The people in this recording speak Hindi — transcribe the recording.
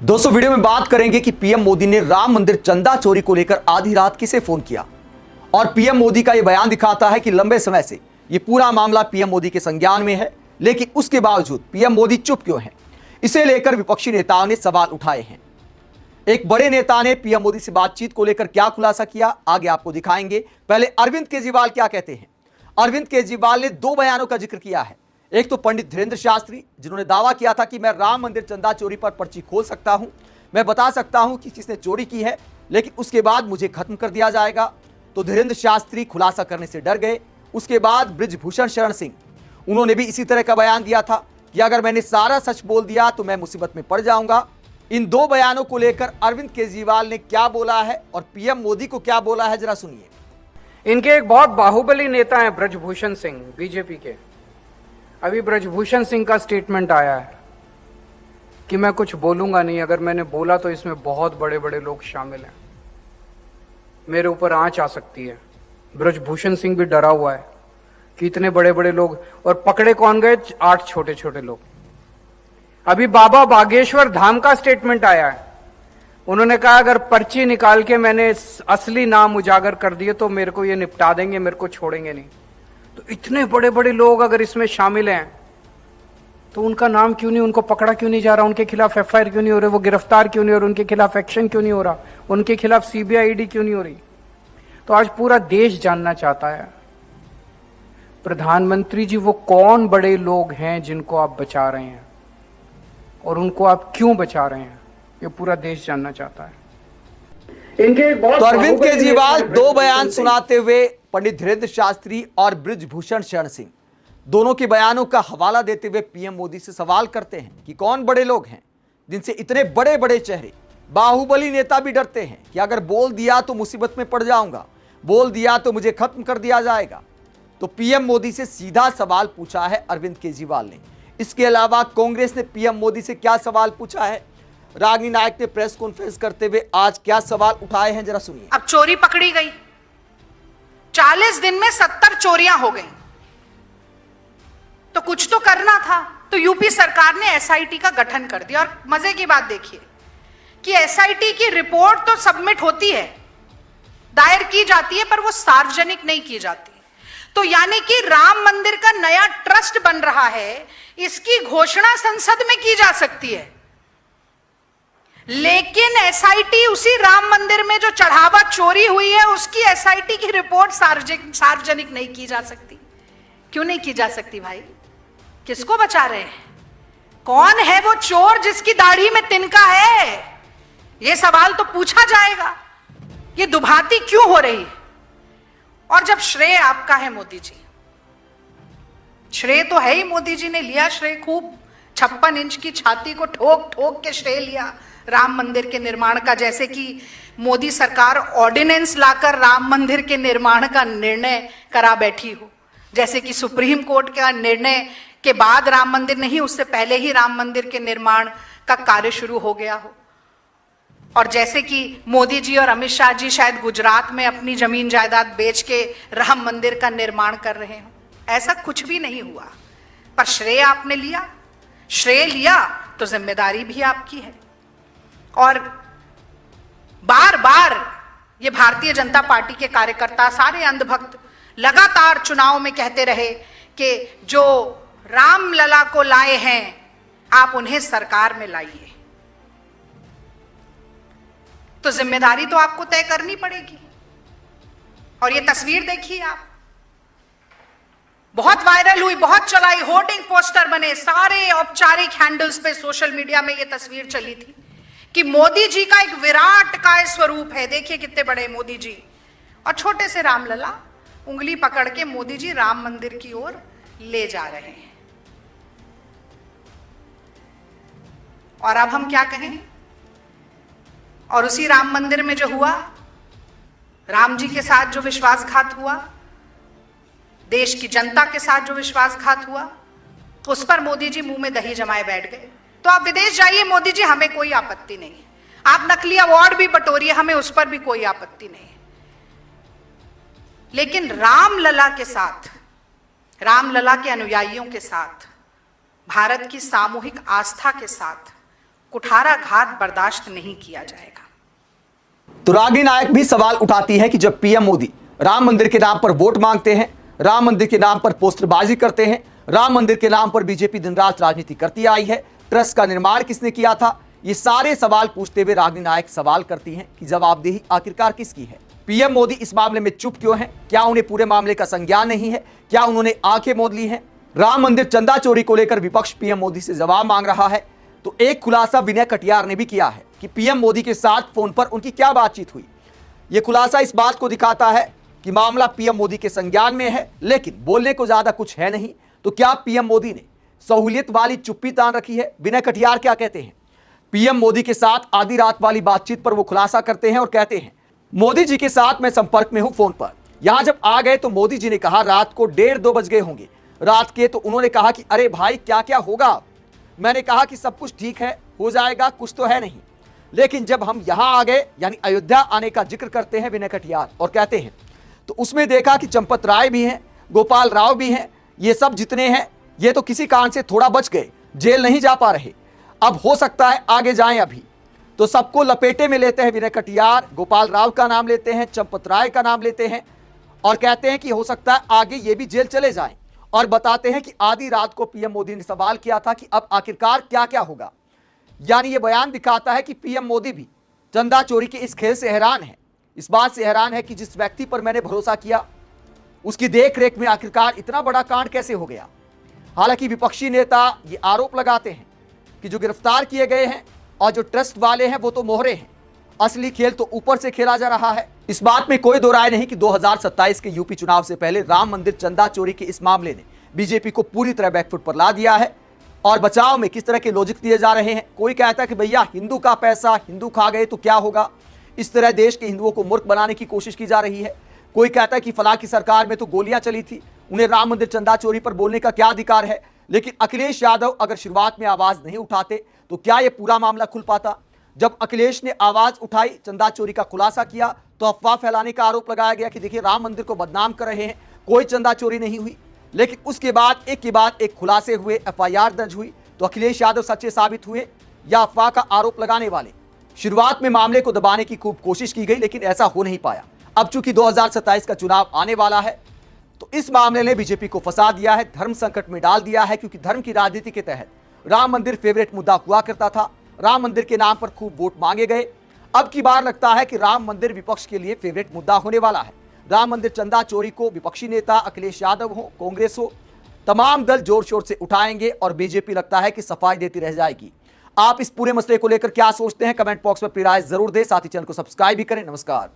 दोस्तों वीडियो में बात करेंगे कि पीएम मोदी ने राम मंदिर चंदा चोरी को लेकर आधी रात किसे फोन किया। और पीएम मोदी का यह बयान दिखाता है कि लंबे समय से यह पूरा मामला पीएम मोदी के संज्ञान में है, लेकिन उसके बावजूद पीएम मोदी चुप क्यों हैं। इसे लेकर विपक्षी नेताओं ने सवाल उठाए हैं। एक बड़े नेता ने पीएम मोदी से बातचीत को लेकर क्या खुलासा किया, आगे आपको दिखाएंगे। पहले अरविंद केजरीवाल क्या कहते हैं। अरविंद केजरीवाल ने दो बयानों का जिक्र किया है। एक तो पंडित धीरेंद्र शास्त्री, जिन्होंने दावा किया था कि मैं राम मंदिर चंदा चोरी पर पर्ची खोल सकता हूं, मैं बता सकता हूं कि किसने चोरी की है, लेकिन उसके बाद मुझे खत्म कर दिया जाएगा। तो धीरेंद्र शास्त्री खुलासा करने से डर गए। उसके बाद बृजभूषण शरण सिंह, उन्होंने भी इसी तरह का बयान दिया था कि अगर मैंने सारा सच बोल दिया तो मैं मुसीबत में पड़ जाऊंगा। इन दो बयानों को लेकर अरविंद केजरीवाल ने क्या बोला है और पीएम मोदी को क्या बोला है, जरा सुनिए। इनके एक बहुत बाहुबली नेता हैं बृजभूषण सिंह, बीजेपी के। अभी बृजभूषण सिंह का स्टेटमेंट आया है कि मैं कुछ बोलूंगा नहीं, अगर मैंने बोला तो इसमें बहुत बड़े बड़े लोग शामिल हैं, मेरे ऊपर आंच आ सकती है। बृजभूषण सिंह भी डरा हुआ है कि इतने बड़े बड़े लोग, और पकड़े कौन गए? 8 छोटे छोटे लोग। अभी बाबा बागेश्वर धाम का स्टेटमेंट आया है। उन्होंने कहा अगर पर्ची निकाल के मैंने असली नाम उजागर कर दिए तो मेरे को ये निपटा देंगे, मेरे को छोड़ेंगे नहीं। तो इतने बड़े बड़े लोग अगर इसमें शामिल हैं तो उनका नाम क्यों नहीं, उनको पकड़ा क्यों नहीं जा रहा, उनके खिलाफ एफआईआर क्यों नहीं हो रहे, वो गिरफ्तार क्यों नहीं हो रहे, उनके खिलाफ एक्शन क्यों नहीं हो रहा, उनके खिलाफ सीबीआई ईडी क्यों नहीं हो रही। तो आज पूरा देश जानना चाहता है, प्रधानमंत्री जी वो कौन बड़े लोग हैं जिनको आप बचा रहे हैं और उनको आप क्यों बचा रहे हैं, ये पूरा देश जानना चाहता है। इनके तो अरविंद केजरीवाल दो बयान सुनाते हुए पंडित धीरेंद्र शास्त्री और बृजभूषण शरण सिंह दोनों के बयानों का हवाला देते हुए पीएम मोदी से सवाल करते हैं कि कौन बड़े लोग हैं जिनसे इतने बड़े बड़े चेहरे, बाहुबली नेता भी डरते हैं कि अगर बोल दिया तो मुसीबत में पड़ जाऊंगा, बोल दिया तो मुझे खत्म कर दिया जाएगा। तो पीएम मोदी से सीधा सवाल पूछा है अरविंद केजरीवाल ने। इसके अलावा कांग्रेस ने पीएम मोदी से क्या सवाल पूछा है, रागिनी नायक ने प्रेस कॉन्फ्रेंस करते हुए आज क्या सवाल उठाए हैं, जरा सुनिए। अब चोरी पकड़ी गई, 40 दिन में 70 चोरियां हो गई, तो कुछ तो करना था। तो यूपी सरकार ने एसआईटी का गठन कर दिया। और मजे की बात देखिए कि एसआईटी की रिपोर्ट तो सबमिट होती है, दायर की जाती है, पर वो सार्वजनिक नहीं की जाती। तो यानी कि राम मंदिर का नया ट्रस्ट बन रहा है, इसकी घोषणा संसद में की जा सकती है, लेकिन एसआईटी उसी राम मंदिर में जो चढ़ावा चोरी हुई है उसकी एसआईटी की रिपोर्ट सार्वजनिक नहीं की जा सकती। क्यों नहीं की जा सकती भाई? किसको बचा रहे हैं? कौन है वो चोर जिसकी दाढ़ी में तिनका है? यह सवाल तो पूछा जाएगा। ये दुभाती क्यों हो रही है? और जब श्रेय आपका है मोदी जी, श्रेय तो है ही, मोदी जी ने लिया श्रेय खूब, 56 इंच की छाती को ठोक ठोक के श्रेय लिया राम मंदिर के निर्माण का। जैसे कि मोदी सरकार ऑर्डिनेंस लाकर राम मंदिर के निर्माण का निर्णय करा बैठी हो, जैसे कि सुप्रीम कोर्ट का निर्णय के बाद राम मंदिर नहीं, उससे पहले ही राम मंदिर के निर्माण का कार्य शुरू हो गया हो। और जैसे कि मोदी जी और अमित शाह जी शायद गुजरात में अपनी जमीन जायदाद बेच के राम मंदिर का निर्माण कर रहे हो। ऐसा कुछ भी नहीं हुआ, पर श्रेय आपने लिया। श्रेय लिया तो जिम्मेदारी भी आपकी है। और बार बार ये भारतीय जनता पार्टी के कार्यकर्ता, सारे अंधभक्त लगातार चुनाव में कहते रहे कि जो रामलला को लाए हैं आप उन्हें सरकार में लाइए। तो जिम्मेदारी तो आपको तय करनी पड़ेगी। और ये तस्वीर देखिए आप, बहुत वायरल हुई, बहुत चलाई, होर्डिंग पोस्टर बने, सारे औपचारिक हैंडल्स पे सोशल मीडिया में ये तस्वीर चली थी कि मोदी जी का एक विराट काय स्वरूप है। देखिए कितने बड़े मोदी जी, और छोटे से रामलला उंगली पकड़ के मोदी जी राम मंदिर की ओर ले जा रहे हैं। और अब हम क्या कहें? और उसी राम मंदिर में जो हुआ, राम जी के साथ जो विश्वासघात हुआ, देश की जनता के साथ जो विश्वासघात हुआ, उस पर मोदी जी मुंह में दही जमाए बैठ गए। तो आप विदेश जाइए मोदी जी, हमें कोई आपत्ति नहीं। आप नकली अवार्ड भी बटोरिए, हमें उस पर भी कोई आपत्ति नहीं। लेकिन रामलला के साथ, रामलला के अनुयायियों के साथ, भारत की सामूहिक आस्था के साथ कुठाराघात बर्दाश्त नहीं किया जाएगा। तो रागिनी नायक भी सवाल उठाती है कि जब पीएम मोदी राम मंदिर के नाम पर वोट मांगते हैं, राम मंदिर के नाम पर पोस्टरबाजी करते हैं, राम मंदिर के नाम पर बीजेपी दिन रात राजनीति करती आई है, ट्रस्ट का निर्माण किसने किया था, ये सारे सवाल पूछते हुए रागिनी नायक सवाल करती हैं कि जवाबदेही आखिरकार किसकी है। पीएम मोदी इस मामले में चुप क्यों हैं? क्या उन्हें पूरे मामले का संज्ञान नहीं है? क्या उन्होंने आंखें मूंद ली हैं? राम मंदिर चंदा चोरी को लेकर विपक्ष पीएम मोदी से जवाब मांग रहा है। तो एक खुलासा विनय कटियार ने भी किया है कि पीएम मोदी के साथ फोन पर उनकी क्या बातचीत हुई। यह खुलासा इस बात को दिखाता है कि मामला पीएम मोदी के संज्ञान में है, लेकिन बोलने को ज्यादा कुछ है नहीं। तो क्या पीएम मोदी ने सहूलियत वाली चुप्पी तान रखी है? विनय कटियार क्या कहते हैं? पीएम मोदी के साथ आधी रात वाली बातचीत पर वो खुलासा करते हैं और कहते हैं, मोदी जी के साथ मैं संपर्क में हूं फोन पर। यहां जब आ गए तो मोदी जी ने कहा रात को 1:30-2 बज गए होंगे रात के। तो उन्होंने कहा कि अरे भाई क्या क्या होगा। मैंने कहा कि सब कुछ ठीक है, हो जाएगा, कुछ तो है नहीं। लेकिन जब हम यहां आ गए, यानी अयोध्या आने का जिक्र करते हैं विनय कटियार और कहते हैं, तो उसमें देखा कि चंपत राय भी हैं, गोपाल राव भी हैं, ये सब जितने हैं ये तो किसी कारण से थोड़ा बच गए, जेल नहीं जा पा रहे। अब हो सकता है आगे जाएं। अभी तो सबको लपेटे में लेते हैं विनय कटियार, गोपाल राव का नाम लेते हैं, चंपत राय का नाम लेते हैं और कहते हैं कि हो सकता है आगे ये भी जेल चले जाएं। और बताते हैं कि आधी रात को पीएम मोदी ने सवाल किया था कि अब आखिरकार क्या क्या होगा। यानी ये बयान दिखाता है कि पीएम मोदी भी चंदा चोरी के इस खेल से हैरान है, इस बात से हैरान है कि जिस व्यक्ति पर मैंने भरोसा किया उसकी देखरेख में आखिरकार इतना बड़ा कांड कैसे हो गया। हालांकि विपक्षी नेता ये आरोप लगाते हैं कि जो गिरफ्तार किए गए हैं और जो ट्रस्ट वाले हैं वो तो मोहरे हैं, असली खेल तो ऊपर से खेला जा रहा है। इस बात में कोई दो राय नहीं कि 2027 के यूपी चुनाव से पहले राम मंदिर चंदा चोरी के इस मामले ने बीजेपी को पूरी तरह बैकफुट पर ला दिया है। और बचाव में किस तरह के लॉजिक दिए जा रहे हैं। कोई कहता है कि भैया हिंदू का पैसा हिंदू खा गए तो क्या होगा, इस तरह देश के हिंदुओं को मूर्ख बनाने की कोशिश की जा रही है। कोई कहता है कि फलां की सरकार में तो गोलियां चली थी, उन्हें राम मंदिर चंदा चोरी पर बोलने का क्या अधिकार है। लेकिन अखिलेश यादव अगर शुरुआत में आवाज नहीं उठाते तो क्या यह पूरा मामला खुल पाता। जब अखिलेश ने आवाज उठाई, चंदा चोरी का खुलासा किया, तो अफवाह फैलाने का आरोप लगाया गया कि देखिए राम मंदिर को बदनाम कर रहे हैं, कोई चंदा चोरी नहीं हुई। लेकिन उसके बाद एक के बाद एक खुलासे हुए, एफआईआर दर्ज हुई। तो अखिलेश यादव सच्चे साबित हुए या अफवाह का आरोप लगाने वाले। शुरुआत में मामले को दबाने की खूब कोशिश की गई, लेकिन ऐसा हो नहीं पाया। अब चूंकि 2027 का चुनाव आने वाला है तो इस मामले ने बीजेपी को फंसा दिया है, धर्म संकट में डाल दिया है। क्योंकि धर्म की राजनीति के तहत राम मंदिर फेवरेट मुद्दा हुआ करता था, राम मंदिर के नाम पर खूब वोट मांगे गए। अब की बार लगता है कि राम मंदिर विपक्ष के लिए फेवरेट मुद्दा होने वाला है। राम मंदिर चंदा चोरी को विपक्षी नेता अखिलेश यादव हो, कांग्रेस हो, तमाम दल जोर शोर से उठाएंगे और बीजेपी लगता है कि सफाई देती रह जाएगी। आप इस पूरे मसले को लेकर क्या सोचते हैं? कमेंट बॉक्स में अपनी राय जरूर दें। साथ ही चैनल को सब्सक्राइब भी करें। नमस्कार।